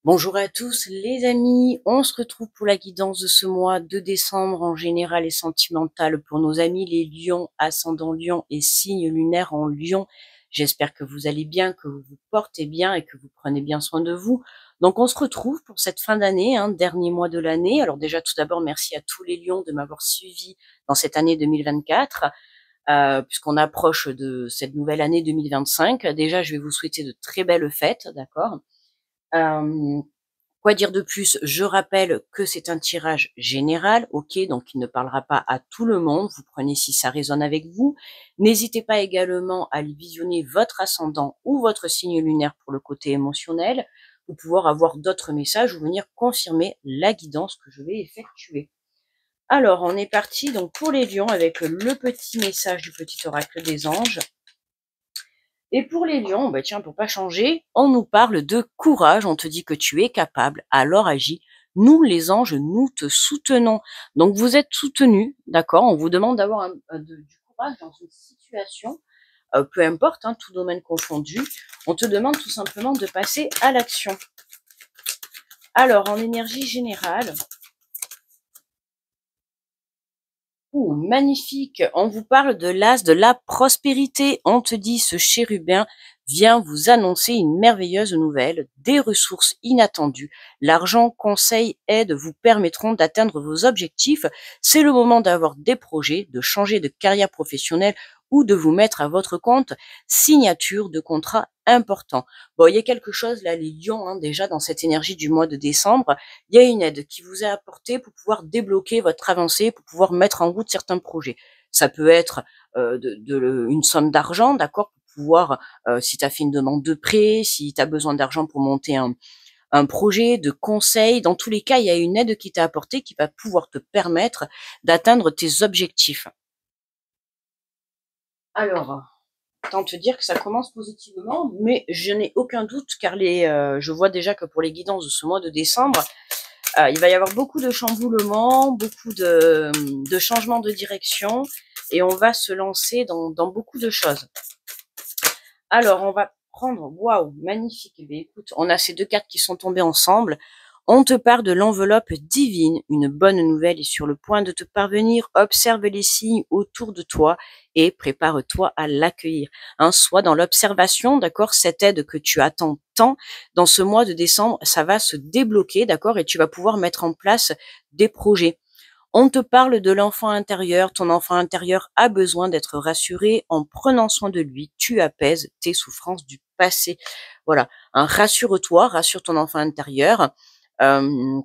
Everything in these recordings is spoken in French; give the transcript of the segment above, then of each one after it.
Bonjour à tous les amis, on se retrouve pour la guidance de ce mois de décembre en général et sentimental pour nos amis les lions, ascendant lion et signe lunaire en lion. J'espère que vous allez bien, que vous vous portez bien et que vous prenez bien soin de vous. Donc on se retrouve pour cette fin d'année, dernier mois de l'année. Alors déjà tout d'abord merci à tous les lions de m'avoir suivi dans cette année 2024. Puisqu'on approche de cette nouvelle année 2025. Déjà je vais vous souhaiter de très belles fêtes, d'accord. euh, Quoi dire de plus? Je rappelle que c'est un tirage général, ok, donc il ne parlera pas à tout le monde. Vous prenez si ça résonne avec vous. N'hésitez pas également à visionner votre ascendant ou votre signe lunaire pour le côté émotionnel, pour pouvoir avoir d'autres messages ou venir confirmer la guidance que je vais effectuer. Alors, on est parti donc pour les lions avec le petit message du petit oracle des anges. Et pour les lions, bah tiens, pour pas changer, on nous parle de courage, on te dit que tu es capable, alors agis. Nous, les anges, nous te soutenons. Donc vous êtes soutenus, d'accord. On vous demande d'avoir du courage dans une situation, peu importe, tout domaine confondu. On te demande tout simplement de passer à l'action. Alors, en énergie générale, magnifique. On vous parle de l'as de la prospérité. On te dit, ce chérubin vient vous annoncer une merveilleuse nouvelle, des ressources inattendues. L'argent, conseil, aide vous permettront d'atteindre vos objectifs. C'est le moment d'avoir des projets, de changer de carrière professionnelle ou de vous mettre à votre compte. Signature de contrats importants. Bon, il y a quelque chose là, les lions, déjà dans cette énergie du mois de décembre, il y a une aide qui vous est apportée pour pouvoir débloquer votre avancée, pour pouvoir mettre en route certains projets. Ça peut être une somme d'argent, d'accord, pour pouvoir, si tu as fait une demande de prêt, si tu as besoin d'argent pour monter un projet, de conseil. Dans tous les cas, il y a une aide qui t'est apportée qui va pouvoir te permettre d'atteindre tes objectifs. Alors, autant te dire que ça commence positivement, mais je n'ai aucun doute car je vois déjà que pour les guidances de ce mois de décembre, il va y avoir beaucoup de chamboulements, beaucoup de changements de direction et on va se lancer dans beaucoup de choses. Alors, on va prendre, waouh, magnifique. Eh bien, écoute, on a ces deux cartes qui sont tombées ensemble. On te parle de l'enveloppe divine. Une bonne nouvelle est sur le point de te parvenir. Observe les signes autour de toi et prépare-toi à l'accueillir. Soit dans l'observation, d'accord, cette aide que tu attends tant, dans ce mois de décembre, ça va se débloquer, d'accord, et tu vas pouvoir mettre en place des projets. On te parle de l'enfant intérieur. Ton enfant intérieur a besoin d'être rassuré. En prenant soin de lui, tu apaises tes souffrances du passé. Voilà. Rassure-toi, rassure ton enfant intérieur. Euh,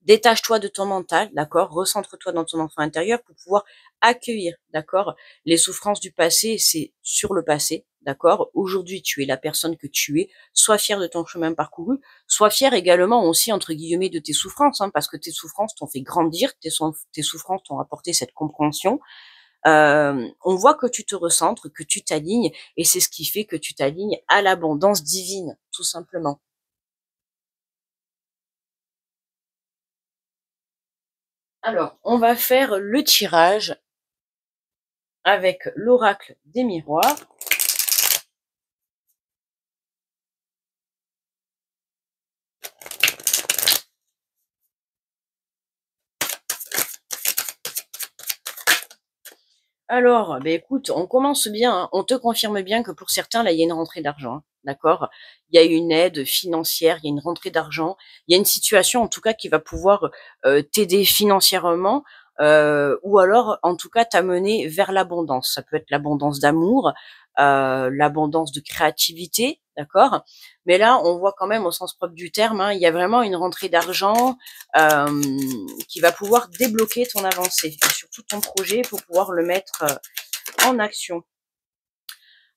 Détache-toi de ton mental, d'accord? Recentre-toi dans ton enfant intérieur pour pouvoir accueillir, d'accord? Les souffrances du passé, c'est sur le passé, d'accord? Aujourd'hui, tu es la personne que tu es. Sois fier de ton chemin parcouru. Sois fier également aussi, entre guillemets, de tes souffrances, parce que tes souffrances t'ont fait grandir, tes souffrances t'ont apporté cette compréhension. On voit que tu te recentres, que tu t'alignes, et c'est ce qui fait que tu t'alignes à l'abondance divine, tout simplement. Alors, on va faire le tirage avec l'oracle des miroirs. Alors, écoute, on commence bien, on te confirme bien que pour certains, là, il y a une rentrée d'argent, d'accord? Il y a une aide financière, il y a une rentrée d'argent, il y a une situation, en tout cas, qui va pouvoir t'aider financièrement, ou alors, en tout cas, t'amener vers l'abondance. Ça peut être l'abondance d'amour, l'abondance de créativité, d'accord? Mais là, on voit quand même, au sens propre du terme, il y a vraiment une rentrée d'argent, qui va pouvoir débloquer ton avancée et surtout ton projet pour pouvoir le mettre en action.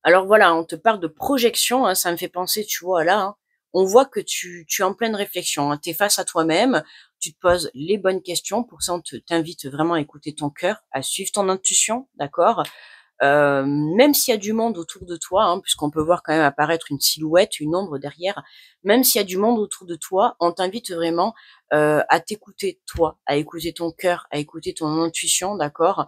Alors voilà, on te parle de projection, ça me fait penser, tu vois, là, on voit que tu es en pleine réflexion, tu es face à toi-même, tu te poses les bonnes questions, pour ça on t'invite vraiment à écouter ton cœur, à suivre ton intuition, d'accord? Même s'il y a du monde autour de toi, puisqu'on peut voir quand même apparaître une silhouette, une ombre derrière, même s'il y a du monde autour de toi, on t'invite vraiment à t'écouter toi, à écouter ton cœur, à écouter ton intuition, d'accord.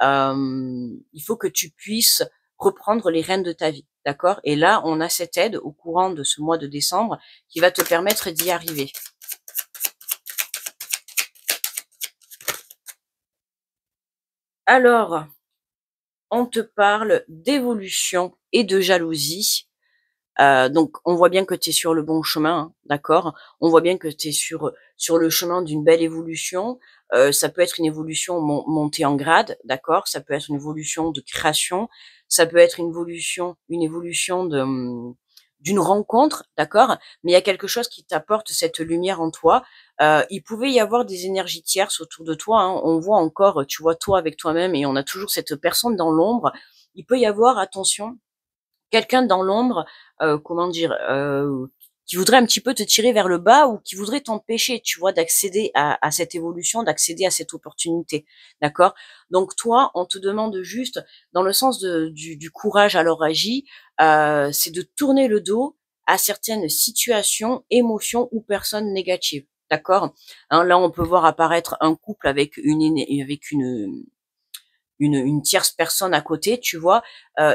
Il faut que tu puisses reprendre les rênes de ta vie, d'accord? Et là, on a cette aide au courant de ce mois de décembre qui va te permettre d'y arriver. Alors, on te parle d'évolution et de jalousie. Donc on voit bien que tu es sur le bon chemin, hein, d'accord? On voit bien que tu es sur le chemin d'une belle évolution. Ça peut être une évolution montée en grade, d'accord? Ça peut être une évolution de création, ça peut être une évolution de, d'une rencontre, d'accord? Mais il y a quelque chose qui t'apporte cette lumière en toi. Il pouvait y avoir des énergies tierces autour de toi, hein. On voit encore, tu vois, toi avec toi-même et on a toujours cette personne dans l'ombre. Il peut y avoir, attention, quelqu'un dans l'ombre, comment dire, qui voudrait un petit peu te tirer vers le bas ou qui voudrait t'empêcher, tu vois, d'accéder à cette évolution, d'accéder à cette opportunité, d'accord? Donc toi, on te demande juste, dans le sens du courage alors agi, c'est de tourner le dos à certaines situations, émotions ou personnes négatives, d'accord? Hein, là, on peut voir apparaître un couple avec une tierce personne à côté, tu vois,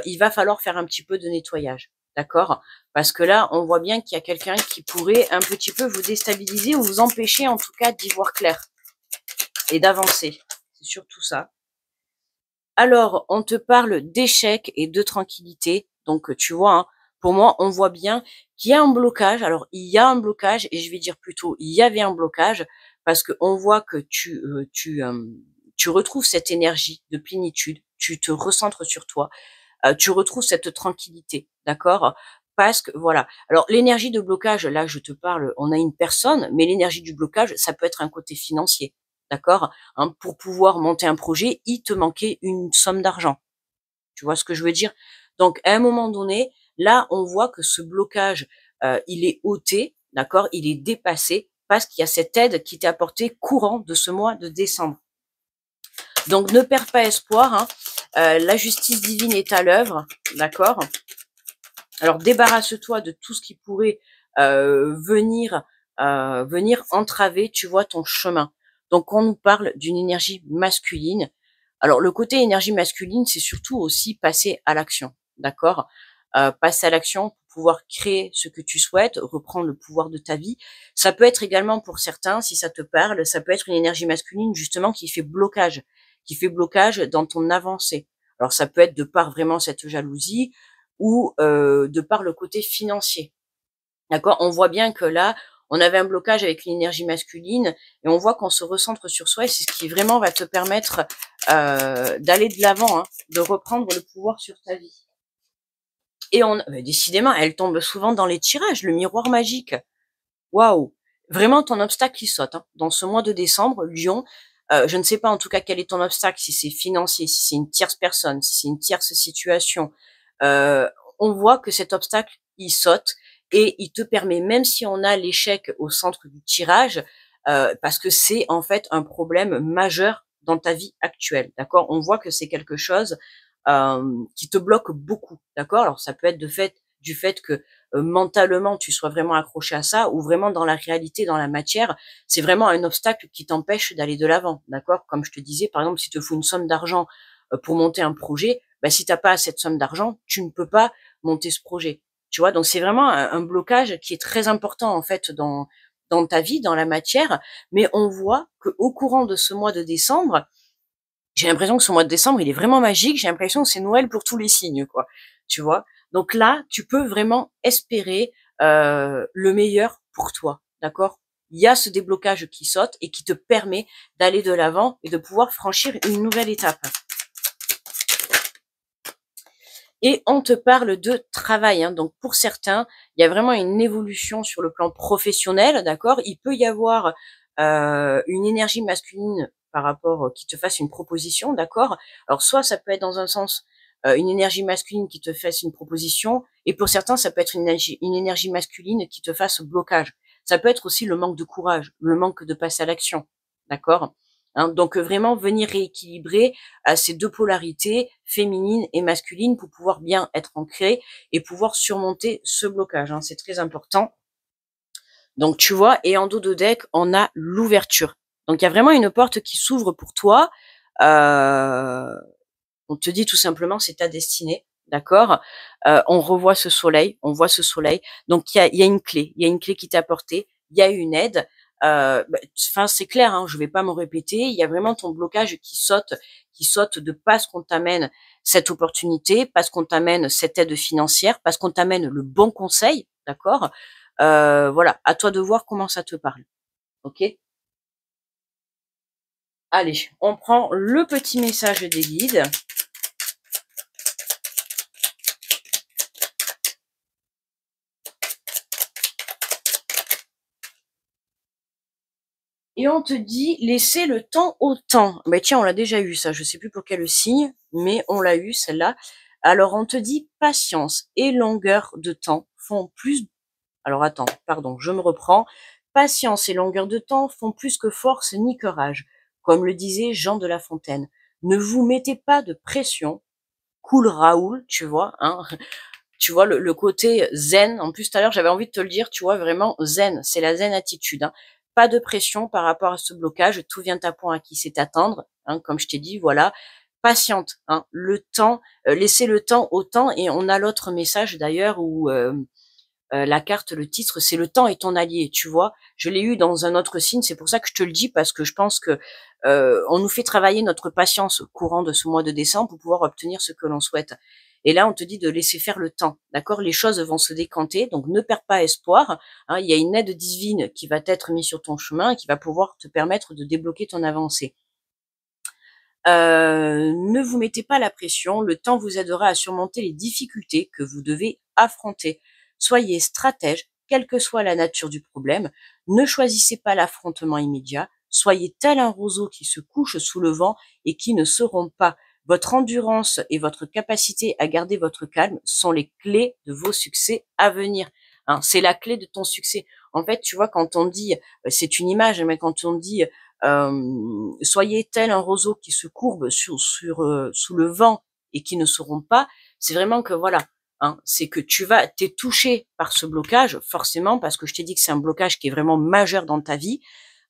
il va falloir faire un petit peu de nettoyage, d'accord? Parce que là, on voit bien qu'il y a quelqu'un qui pourrait un petit peu vous déstabiliser ou vous empêcher, en tout cas, d'y voir clair et d'avancer. C'est surtout ça. Alors, on te parle d'échec et de tranquillité. Donc, tu vois, hein, pour moi, on voit bien qu'il y a un blocage. Alors, il y a un blocage, et je vais dire plutôt, il y avait un blocage, parce que on voit que tu retrouves cette énergie de plénitude, tu te recentres sur toi, tu retrouves cette tranquillité, d'accord? Parce que voilà. Alors, l'énergie de blocage, là, je te parle, on a une personne, mais l'énergie du blocage, ça peut être un côté financier, d'accord? Hein, pour pouvoir monter un projet, il te manquait une somme d'argent. Tu vois ce que je veux dire? Donc, à un moment donné, là, on voit que ce blocage, il est ôté, d'accord? Il est dépassé parce qu'il y a cette aide qui t'est apportée courant de ce mois de décembre. Donc, ne perds pas espoir, hein. La justice divine est à l'œuvre, d'accord? Alors, débarrasse-toi de tout ce qui pourrait venir entraver, tu vois, ton chemin. Donc, on nous parle d'une énergie masculine. Alors, le côté énergie masculine, c'est surtout aussi passer à l'action, d'accord? Passer à l'action pour pouvoir créer ce que tu souhaites, reprendre le pouvoir de ta vie. Ça peut être également pour certains, si ça te parle, ça peut être une énergie masculine justement qui fait blocage dans ton avancée. Alors, ça peut être de par vraiment cette jalousie ou de par le côté financier. D'accord? On voit bien que là, on avait un blocage avec une énergie masculine et on voit qu'on se recentre sur soi et c'est ce qui vraiment va te permettre d'aller de l'avant, hein, de reprendre le pouvoir sur ta vie. Et décidément, elle tombe souvent dans les tirages, le miroir magique. Waouh! Vraiment ton obstacle qui saute, hein. Dans ce mois de décembre, Lion, je ne sais pas en tout cas quel est ton obstacle, si c'est financier, si c'est une tierce personne, si c'est une tierce situation. Heu, on voit que cet obstacle, il saute et il te permet, même si on a l'échec au centre du tirage, parce que c'est en fait un problème majeur dans ta vie actuelle, d'accord? On voit que c'est quelque chose, qui te bloque beaucoup, d'accord? Alors ça peut être du fait que mentalement tu sois vraiment accroché à ça ou vraiment dans la réalité, dans la matière, c'est vraiment un obstacle qui t'empêche d'aller de l'avant, d'accord? Comme je te disais, par exemple, si te faut une somme d'argent pour monter un projet, bah, si t'as pas cette somme d'argent, tu ne peux pas monter ce projet. Tu vois, donc c'est vraiment un blocage qui est très important en fait dans ta vie, dans la matière. Mais on voit que au courant de ce mois de décembre, j'ai l'impression que ce mois de décembre, il est vraiment magique. J'ai l'impression que c'est Noël pour tous les signes, quoi. Tu vois? Donc là, tu peux vraiment espérer le meilleur pour toi, d'accord? Il y a ce déblocage qui saute et qui te permet d'aller de l'avant et de pouvoir franchir une nouvelle étape. Et on te parle de travail, hein. Donc pour certains, il y a vraiment une évolution sur le plan professionnel, d'accord? Il peut y avoir une énergie masculine par rapport qui te fasse une proposition, d'accord? Alors soit ça peut être dans un sens une énergie masculine qui te fasse une proposition, et pour certains ça peut être une énergie masculine qui te fasse blocage. Ça peut être aussi le manque de courage, le manque de passer à l'action, d'accord? Hein, donc vraiment venir rééquilibrer ces deux polarités, féminine et masculine, pour pouvoir bien être ancré et pouvoir surmonter ce blocage, hein, c'est très important. Donc tu vois, et en dos de deck, on a l'ouverture. Donc il y a vraiment une porte qui s'ouvre pour toi. On te dit tout simplement, c'est ta destinée, d'accord? On revoit ce soleil, on voit ce soleil. Donc il y a une clé, il y a une clé qui t'est apportée, il y a une aide. Enfin, c'est clair, hein, je vais pas me répéter. Il y a vraiment ton blocage qui saute de parce qu'on t'amène cette opportunité, parce qu'on t'amène cette aide financière, parce qu'on t'amène le bon conseil, d'accord? Voilà, à toi de voir comment ça te parle, ok? Allez, on prend le petit message des guides. Et on te dit, laisser le temps au temps. Mais tiens, on l'a déjà eu ça, je sais plus pour quel signe, mais on l'a eu celle-là. Alors on te dit, patience et longueur de temps font plus... Alors attends, pardon, je me reprends. Patience et longueur de temps font plus que force ni que rage. Comme le disait Jean de La Fontaine. Ne vous mettez pas de pression. Cool Raoul, tu vois, hein. Tu vois, le côté zen. En plus, tout à l'heure, j'avais envie de te le dire, tu vois, vraiment zen. C'est la zen attitude, hein. Pas de pression par rapport à ce blocage. Tout vient à point à qui sait attendre, hein, comme je t'ai dit, voilà. Patiente, hein. Le temps, laissez le temps au temps. Et on a l'autre message d'ailleurs où la carte, le titre, c'est le temps est ton allié, tu vois. Je l'ai eu dans un autre signe, c'est pour ça que je te le dis, parce que je pense que on nous fait travailler notre patience au courant de ce mois de décembre pour pouvoir obtenir ce que l'on souhaite. Et là, on te dit de laisser faire le temps, d'accord? Les choses vont se décanter, donc ne perds pas espoir, hein. Il y a une aide divine qui va t'être mise sur ton chemin et qui va pouvoir te permettre de débloquer ton avancée. Ne vous mettez pas la pression, le temps vous aidera à surmonter les difficultés que vous devez affronter. Soyez stratège, quelle que soit la nature du problème. Ne choisissez pas l'affrontement immédiat. Soyez tel un roseau qui se couche sous le vent et qui ne se rompt pas. Votre endurance et votre capacité à garder votre calme sont les clés de vos succès à venir. Hein, c'est la clé de ton succès. En fait, tu vois, quand on dit, c'est une image, mais quand on dit soyez tel un roseau qui se courbe sous le vent et qui ne se rompt pas, c'est vraiment que voilà, hein, c'est que t'es touché par ce blocage, forcément, parce que je t'ai dit que c'est un blocage qui est vraiment majeur dans ta vie,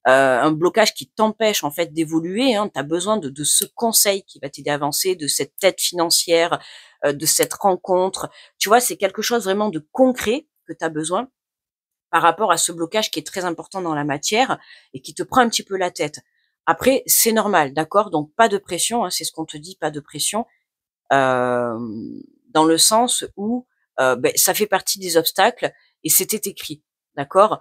un blocage qui t'empêche en fait d'évoluer, hein, tu as besoin de ce conseil qui va t'aider à avancer, de cette aide financière, de cette rencontre, tu vois, c'est quelque chose vraiment de concret que tu as besoin par rapport à ce blocage qui est très important dans la matière et qui te prend un petit peu la tête. Après, c'est normal, d'accord? Donc pas de pression, hein, c'est ce qu'on te dit, pas de pression, euh, dans le sens où ça fait partie des obstacles et c'était écrit, d'accord?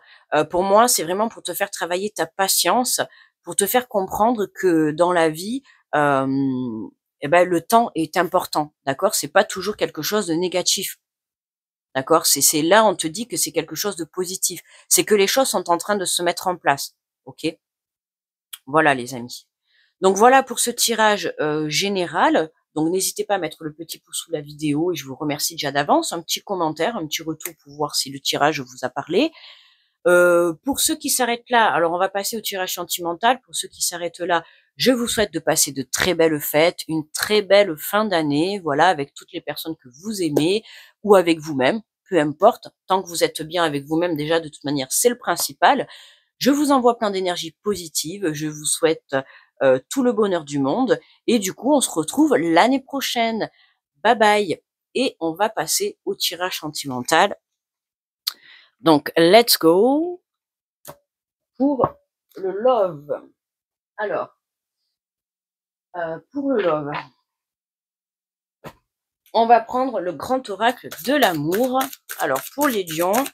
Pour moi, c'est vraiment pour te faire travailler ta patience, pour te faire comprendre que dans la vie, euh, le temps est important, d'accord? C'est pas toujours quelque chose de négatif. D'accord? C'est là, on te dit que c'est quelque chose de positif. C'est que les choses sont en train de se mettre en place. OK? Voilà, les amis. Donc voilà pour ce tirage général. Donc n'hésitez pas à mettre le petit pouce sous la vidéo et je vous remercie déjà d'avance. Un petit commentaire, un petit retour pour voir si le tirage vous a parlé. Pour ceux qui s'arrêtent là, alors on va passer au tirage sentimental. Pour ceux qui s'arrêtent là, je vous souhaite de passer de très belles fêtes, une très belle fin d'année, voilà, avec toutes les personnes que vous aimez ou avec vous-même, peu importe. Tant que vous êtes bien avec vous-même, déjà, de toute manière, c'est le principal. Je vous envoie plein d'énergie positive. Je vous souhaite tout le bonheur du monde. Et du coup, on se retrouve l'année prochaine. Bye bye. Et on va passer au tirage sentimental. Donc, let's go pour le love. Alors, pour le love, on va prendre le grand oracle de l'amour. Alors, pour les lions,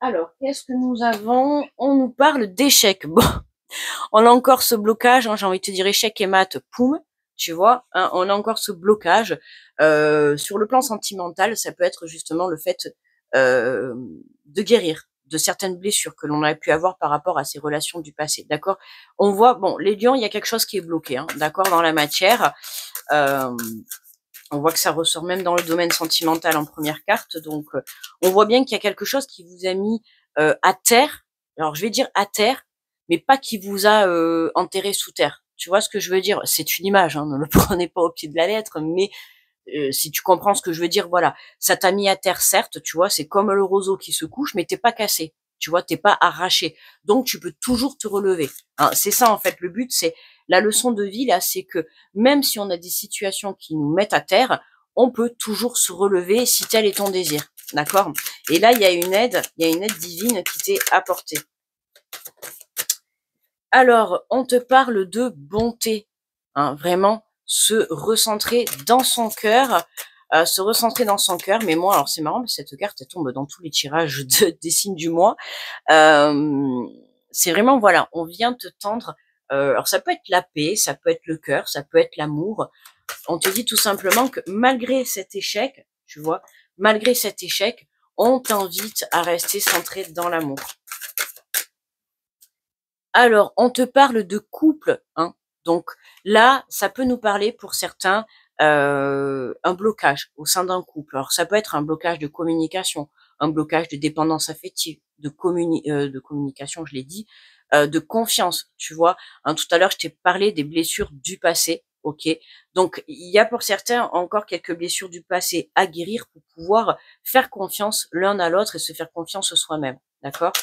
alors, qu'est-ce que nous avons? On nous parle d'échec. Bon, on a encore ce blocage, hein, j'ai envie de te dire échec et mat, poum, tu vois, hein, on a encore ce blocage. Sur le plan sentimental, ça peut être justement le fait de guérir de certaines blessures que l'on a pu avoir par rapport à ces relations du passé, d'accord? On voit, bon, les lions, il y a quelque chose qui est bloqué, hein, d'accord, dans la matière. On voit que ça ressort même dans le domaine sentimental en première carte, donc on voit bien qu'il y a quelque chose qui vous a mis à terre. Alors je vais dire à terre, mais pas qui vous a enterré sous terre. Tu vois ce que je veux dire? C'est une image, hein, ne le prenez pas au pied de la lettre, mais si tu comprends ce que je veux dire, voilà. Ça t'a mis à terre, certes, tu vois, c'est comme le roseau qui se couche, mais t'es pas cassé. Tu vois, t'es pas arraché. Donc, tu peux toujours te relever. Hein, c'est ça, en fait, le but, c'est la leçon de vie, là, c'est que même si on a des situations qui nous mettent à terre, on peut toujours se relever si tel est ton désir. D'accord? Et là, il y a une aide divine qui t'est apportée. Alors, on te parle de bonté. Hein, vraiment, se recentrer dans son cœur. Se recentrer dans son cœur. Mais moi, alors c'est marrant, cette carte, elle tombe dans tous les tirages des signes du mois. C'est vraiment, voilà, on vient te tendre. Alors, ça peut être la paix, ça peut être le cœur, ça peut être l'amour. On te dit tout simplement que malgré cet échec, tu vois, malgré cet échec, on t'invite à rester centré dans l'amour. Alors, on te parle de couple, hein. Donc là, ça peut nous parler pour certains un blocage au sein d'un couple. Alors ça peut être un blocage de communication, un blocage de dépendance affective, de communication, je l'ai dit, de confiance, tu vois. Hein, tout à l'heure, je t'ai parlé des blessures du passé, ok. Donc il y a pour certains encore quelques blessures du passé à guérir pour pouvoir faire confiance l'un à l'autre et se faire confiance soi-même, d'accord.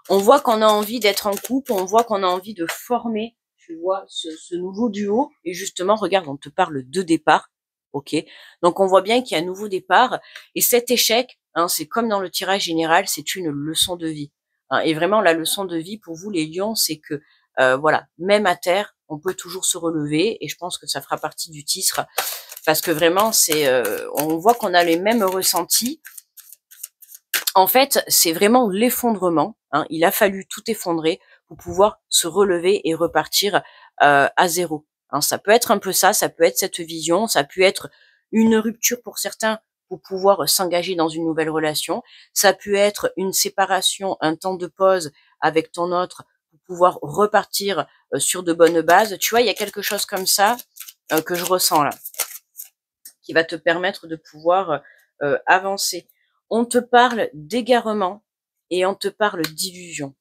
On voit qu'on a envie d'être en couple, on voit qu'on a envie de former, tu vois, ce nouveau duo. Et justement, regarde, on te parle de départ, ok. Donc on voit bien qu'il y a un nouveau départ. Et cet échec, hein, c'est comme dans le tirage général, c'est une leçon de vie. Hein, et vraiment, la leçon de vie pour vous, les lions, c'est que, voilà, même à terre, on peut toujours se relever. Et je pense que ça fera partie du titre. Parce que vraiment, on voit qu'on a les mêmes ressentis. En fait, c'est vraiment l'effondrement. Hein. Il a fallu tout effondrer pour pouvoir se relever et repartir à zéro. Hein. Ça peut être un peu ça peut être cette vision, ça peut être une rupture pour certains pour pouvoir s'engager dans une nouvelle relation. Ça peut être une séparation, un temps de pause avec ton autre pour pouvoir repartir sur de bonnes bases. Tu vois, il y a quelque chose comme ça que je ressens là, qui va te permettre de pouvoir avancer. On te parle d'égarement et on te parle d'illusion.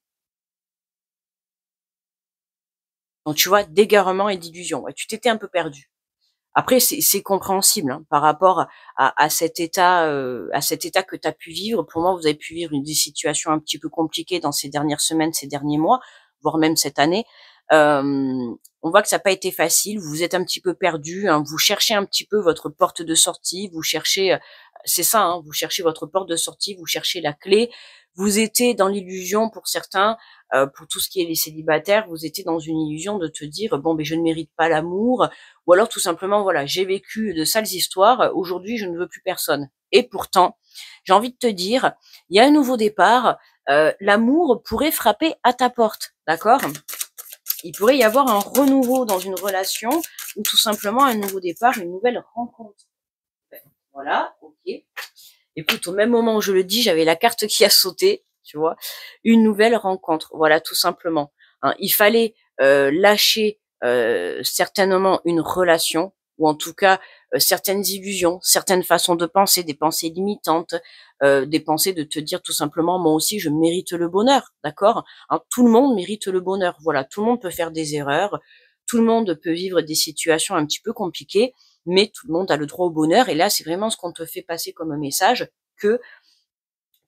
Donc tu vois, d'égarement et d'illusion. Ouais, tu t'étais un peu perdu. Après, c'est compréhensible hein, par rapport à cet état que tu as pu vivre. Pour moi, vous avez pu vivre des situations un petit peu compliquées dans ces dernières semaines, ces derniers mois, voire même cette année. On voit que ça n'a pas été facile. Vous êtes un petit peu perdu. Hein, vous cherchez un petit peu votre porte de sortie. Vous cherchez, c'est ça. Hein, vous cherchez votre porte de sortie. Vous cherchez la clé. Vous étiez dans l'illusion pour certains. Pour tout ce qui est les célibataires, vous étiez dans une illusion de te dire bon, ben je ne mérite pas l'amour. Ou alors tout simplement, voilà, j'ai vécu de sales histoires, aujourd'hui je ne veux plus personne. Et pourtant, j'ai envie de te dire, il y a un nouveau départ, l'amour pourrait frapper à ta porte, d'accord? Il pourrait y avoir un renouveau dans une relation, ou tout simplement un nouveau départ, une nouvelle rencontre. Voilà, ok. Écoute, au même moment où je le dis, j'avais la carte qui a sauté, tu vois, une nouvelle rencontre, voilà, tout simplement. Hein, il fallait lâcher certainement une relation, ou en tout cas certaines illusions, certaines façons de penser, des pensées limitantes, des pensées de te dire tout simplement, moi aussi je mérite le bonheur, d'accord. Hein, tout le monde mérite le bonheur, voilà, tout le monde peut faire des erreurs, tout le monde peut vivre des situations un petit peu compliquées, mais tout le monde a le droit au bonheur. Et là, c'est vraiment ce qu'on te fait passer comme un message, que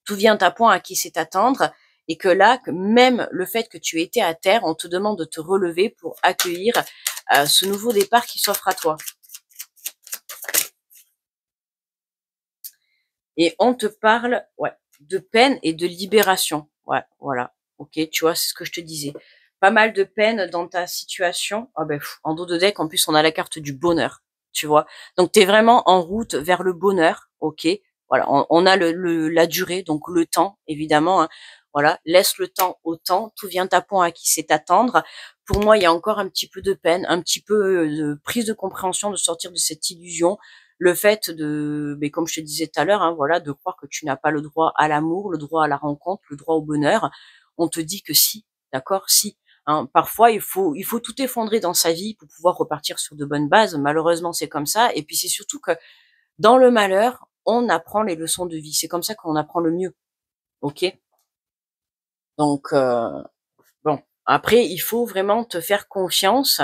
tout vient à point à qui sait attendre, et que là, que même le fait que tu étais à terre, on te demande de te relever pour accueillir ce nouveau départ qui s'offre à toi. Et on te parle, ouais, de peine et de libération. Ouais, voilà. Ok, tu vois, c'est ce que je te disais. Pas mal de peine dans ta situation. Ah ben, en dos de deck, en plus, on a la carte du bonheur, tu vois. Donc, tu es vraiment en route vers le bonheur, ok. Voilà, on a la durée, donc le temps, évidemment. Hein. Voilà, laisse le temps au temps. Tout vient à point à qui sait attendre. Pour moi, il y a encore un petit peu de peine, un petit peu de prise de compréhension de sortir de cette illusion. Le fait de, mais comme je te disais tout à l'heure, hein, voilà, de croire que tu n'as pas le droit à l'amour, le droit à la rencontre, le droit au bonheur. On te dit que si, d'accord, si. Hein, parfois, il faut tout effondrer dans sa vie pour pouvoir repartir sur de bonnes bases. Malheureusement, c'est comme ça. Et puis, c'est surtout que dans le malheur, on apprend les leçons de vie. C'est comme ça qu'on apprend le mieux. Ok. Donc, bon. Après, il faut vraiment te faire confiance,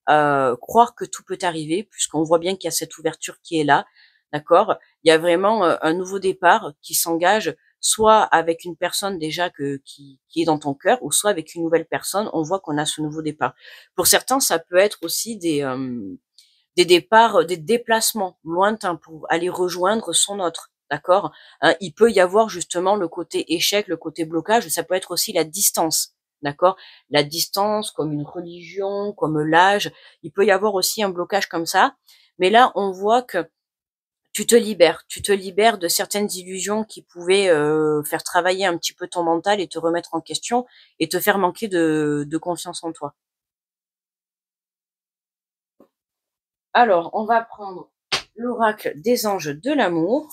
croire que tout peut arriver, puisqu'on voit bien qu'il y a cette ouverture qui est là, d'accord. Il y a vraiment un nouveau départ qui s'engage soit avec une personne déjà qui est dans ton cœur, ou soit avec une nouvelle personne, on voit qu'on a ce nouveau départ. Pour certains, ça peut être aussi des départs, des déplacements lointains pour aller rejoindre son autre, d'accord? Il peut y avoir justement le côté échec, le côté blocage, ça peut être aussi la distance, d'accord? La distance comme une religion, comme l'âge, il peut y avoir aussi un blocage comme ça. Mais là, on voit que tu te libères de certaines illusions qui pouvaient, faire travailler un petit peu ton mental et te remettre en question et te faire manquer de confiance en toi. Alors, on va prendre l'oracle des anges de l'amour.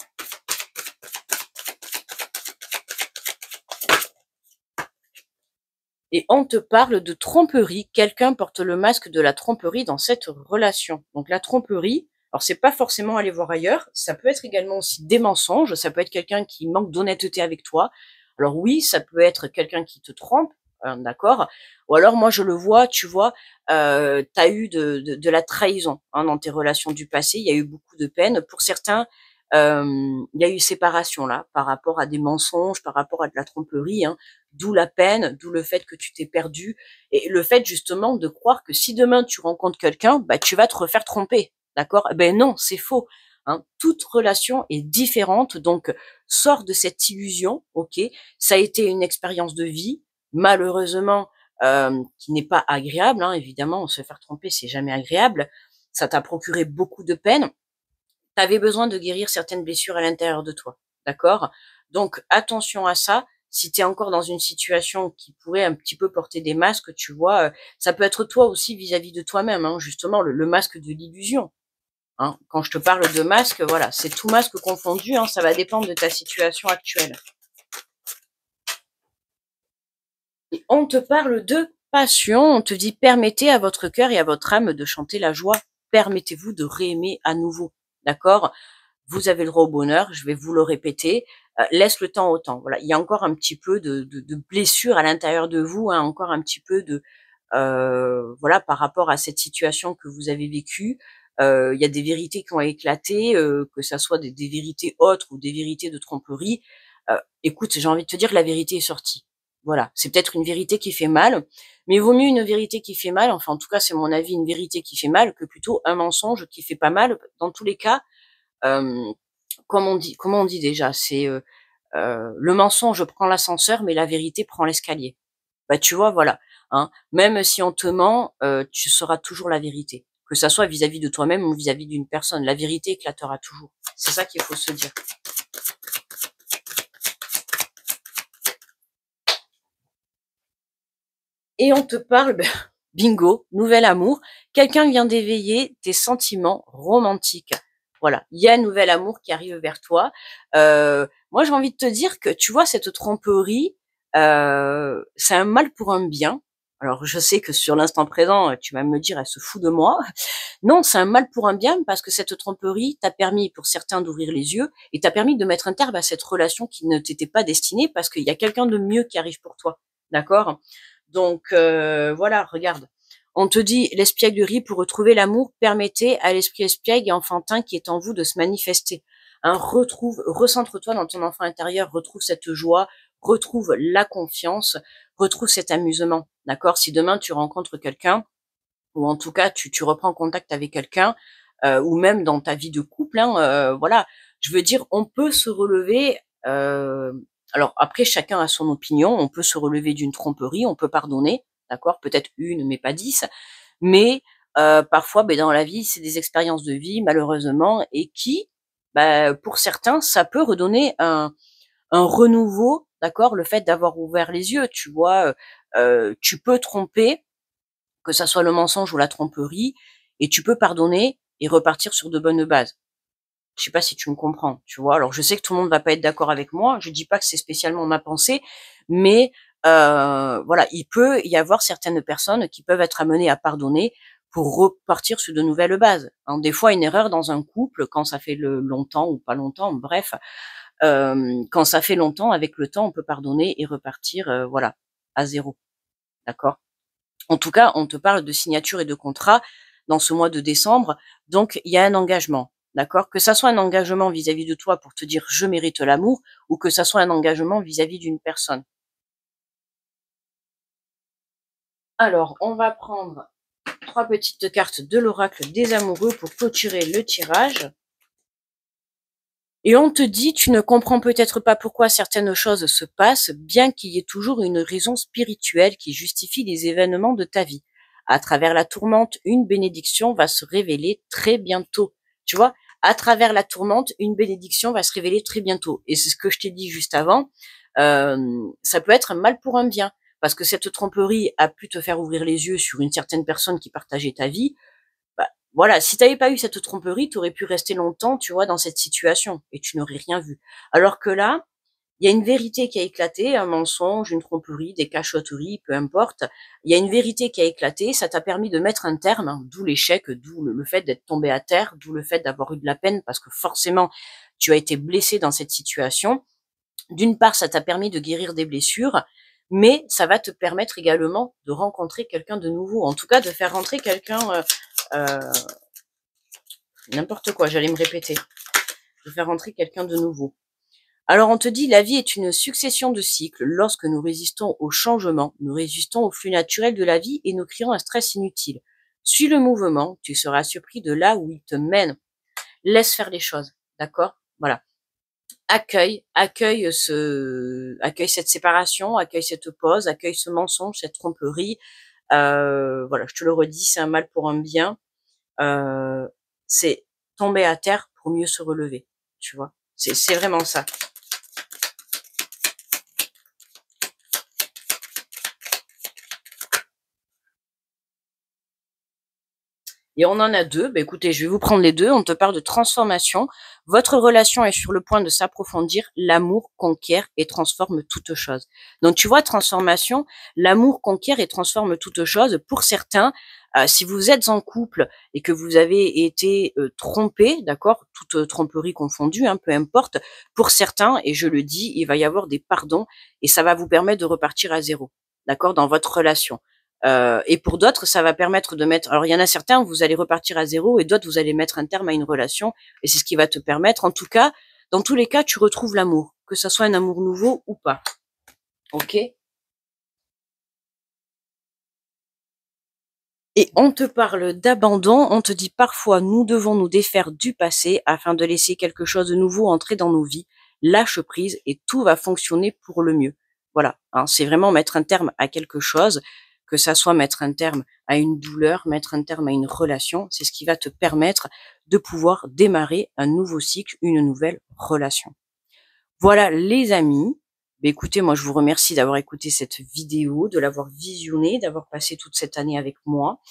Et on te parle de tromperie. Quelqu'un porte le masque de la tromperie dans cette relation. Donc la tromperie, alors c'est pas forcément aller voir ailleurs, ça peut être également aussi des mensonges, ça peut être quelqu'un qui manque d'honnêteté avec toi. Alors oui, ça peut être quelqu'un qui te trompe, d'accord. Ou alors moi je le vois, tu vois, tu as eu de la trahison dans tes relations du passé, il y a eu beaucoup de peine. Pour certains, il y a eu séparation là, par rapport à des mensonges, par rapport à de la tromperie, hein. D'où la peine, d'où le fait que tu t'es perdu et le fait justement de croire que si demain tu rencontres quelqu'un, bah tu vas te refaire tromper, d'accord? Ben non, c'est faux, hein. Toute relation est différente, donc sors de cette illusion, ok? Ça a été une expérience de vie, malheureusement, qui n'est pas agréable, hein, évidemment, se faire tromper, c'est jamais agréable. Ça t'a procuré beaucoup de peine. Tu avais besoin de guérir certaines blessures à l'intérieur de toi, d'accord? Donc attention à ça. Si tu es encore dans une situation qui pourrait un petit peu porter des masques, tu vois, ça peut être toi aussi vis-à-vis de toi-même, hein, justement le masque de l'illusion, hein. Quand je te parle de masque, voilà, c'est tout masque confondu, hein, ça va dépendre de ta situation actuelle. Et on te parle de passion, on te dit permettez à votre cœur et à votre âme de chanter la joie, permettez-vous de réaimer à nouveau, d'accord? Vous avez le droit au bonheur, je vais vous le répéter, laisse le temps au temps. Voilà, il y a encore un petit peu de blessure à l'intérieur de vous, hein, encore un petit peu de voilà, par rapport à cette situation que vous avez vécue. Il y a des vérités qui ont éclaté, que ça soit des vérités autres ou des vérités de tromperie. Écoute, j'ai envie de te dire que la vérité est sortie. Voilà, c'est peut-être une vérité qui fait mal, mais il vaut mieux une vérité qui fait mal, enfin en tout cas c'est mon avis, une vérité qui fait mal que plutôt un mensonge qui fait pas mal. Dans tous les cas, euh, comment on dit déjà, c'est le mensonge prend l'ascenseur, mais la vérité prend l'escalier. Bah tu vois, voilà, hein. Même si on te ment, tu sauras toujours la vérité, que ça soit vis-à-vis de toi-même ou vis-à-vis d'une personne. La vérité éclatera toujours. C'est ça qu'il faut se dire. Et on te parle, ben, bingo, nouvel amour. Quelqu'un vient d'éveiller tes sentiments romantiques. Voilà, il y a un nouvel amour qui arrive vers toi. Moi, j'ai envie de te dire que, tu vois, cette tromperie, c'est un mal pour un bien. Alors, je sais que sur l'instant présent, tu vas me dire, elle se fout de moi. Non, c'est un mal pour un bien parce que cette tromperie t'a permis, pour certains, d'ouvrir les yeux et t'a permis de mettre un terme à cette relation qui ne t'était pas destinée parce qu'il y a quelqu'un de mieux qui arrive pour toi. D'accord? Donc, voilà, regarde. On te dit, l'espièglerie pour retrouver l'amour, permettez à l'esprit espiègle et enfantin qui est en vous de se manifester. Hein, recentre-toi dans ton enfant intérieur, retrouve cette joie, retrouve la confiance, retrouve cet amusement. D'accord? Si demain tu rencontres quelqu'un, ou en tout cas tu reprends contact avec quelqu'un, ou même dans ta vie de couple, hein, voilà, je veux dire, on peut se relever. Alors après, chacun a son opinion. On peut se relever d'une tromperie, on peut pardonner, d'accord, peut-être une, mais pas 10. Mais parfois, ben, dans la vie, c'est des expériences de vie, malheureusement, et qui, ben, pour certains, ça peut redonner un renouveau, d'accord, le fait d'avoir ouvert les yeux, tu vois, tu peux tromper, que ça soit le mensonge ou la tromperie, et tu peux pardonner et repartir sur de bonnes bases. Je sais pas si tu me comprends, tu vois. Alors je sais que tout le monde va pas être d'accord avec moi. Je dis pas que c'est spécialement ma pensée, mais voilà, il peut y avoir certaines personnes qui peuvent être amenées à pardonner pour repartir sur de nouvelles bases, hein. Des fois, une erreur dans un couple, quand ça fait longtemps ou pas longtemps, bref, quand ça fait longtemps, avec le temps, on peut pardonner et repartir, voilà, à zéro, d'accord. En tout cas, on te parle de signature et de contrat dans ce mois de décembre, donc il y a un engagement. d'accord? Que ça soit un engagement vis-à-vis de toi pour te dire je mérite l'amour, ou que ça soit un engagement vis-à-vis d'une personne. Alors, on va prendre 3 petites cartes de l'oracle des amoureux pour clôturer le tirage. Et on te dit, tu ne comprends peut-être pas pourquoi certaines choses se passent, bien qu'il y ait toujours une raison spirituelle qui justifie les événements de ta vie. À travers la tourmente, une bénédiction va se révéler très bientôt. Tu vois, à travers la tourmente, une bénédiction va se révéler très bientôt. Et c'est ce que je t'ai dit juste avant. Ça peut être un mal pour un bien, parce que cette tromperie a pu te faire ouvrir les yeux sur une certaine personne qui partageait ta vie. Bah, voilà, si tu avais pas eu cette tromperie, tu aurais pu rester longtemps, tu vois, dans cette situation et tu n'aurais rien vu. Alors que là, il y a une vérité qui a éclaté, un mensonge, une tromperie, des cachotteries, peu importe. Il y a une vérité qui a éclaté, ça t'a permis de mettre un terme, hein, d'où l'échec, d'où le fait d'être tombé à terre, d'où le fait d'avoir eu de la peine parce que forcément, tu as été blessé dans cette situation. D'une part, ça t'a permis de guérir des blessures, mais ça va te permettre également de rencontrer quelqu'un de nouveau, en tout cas de faire rentrer quelqu'un euh, n'importe quoi, j'allais me répéter, de faire rentrer quelqu'un de nouveau. Alors on te dit, la vie est une succession de cycles. Lorsque nous résistons au changement, nous résistons au flux naturel de la vie et nous créons un stress inutile. Suis le mouvement, tu seras surpris de là où il te mène. Laisse faire les choses, d'accord? Voilà. Accueille cette séparation, accueille cette pause, accueille ce mensonge, cette tromperie. Voilà, je te le redis, c'est un mal pour un bien. C'est tomber à terre pour mieux se relever, tu vois. C'est vraiment ça. Et on en a deux. Bah, écoutez, je vais vous prendre les deux. On te parle de transformation. Votre relation est sur le point de s'approfondir. L'amour conquiert et transforme toute chose. Donc, tu vois, transformation, l'amour conquiert et transforme toute chose. Pour certains, si vous êtes en couple et que vous avez été trompé, d'accord, toute tromperie confondue, hein, peu importe, pour certains, et je le dis, il va y avoir des pardons et ça va vous permettre de repartir à zéro, d'accord, dans votre relation. Et pour d'autres, ça va permettre de mettre. Alors, il y en a certains, vous allez repartir à zéro, et d'autres, vous allez mettre un terme à une relation, et c'est ce qui va te permettre. En tout cas, dans tous les cas, tu retrouves l'amour, que ça soit un amour nouveau ou pas. Ok? Et on te parle d'abandon. On te dit parfois, nous devons nous défaire du passé afin de laisser quelque chose de nouveau entrer dans nos vies. Lâche prise et tout va fonctionner pour le mieux. Voilà, hein, c'est vraiment mettre un terme à quelque chose, que ça soit mettre un terme à une douleur, mettre un terme à une relation. C'est ce qui va te permettre de pouvoir démarrer un nouveau cycle, une nouvelle relation. Voilà les amis. Bah, écoutez, moi je vous remercie d'avoir écouté cette vidéo, de l'avoir visionnée, d'avoir passé toute cette année avec moi.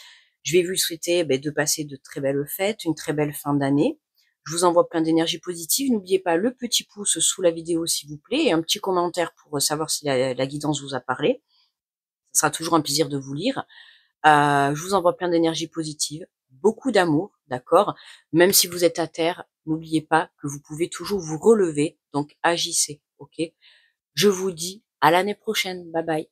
Je vais vous souhaiter de passer de très belles fêtes, une très belle fin d'année. Je vous envoie plein d'énergie positive. N'oubliez pas le petit pouce sous la vidéo, s'il vous plaît, et un petit commentaire pour savoir si la guidance vous a parlé. Ce sera toujours un plaisir de vous lire. Je vous envoie plein d'énergie positive, beaucoup d'amour, d'accord? Même si vous êtes à terre, n'oubliez pas que vous pouvez toujours vous relever, donc agissez, ok? Je vous dis à l'année prochaine. Bye bye.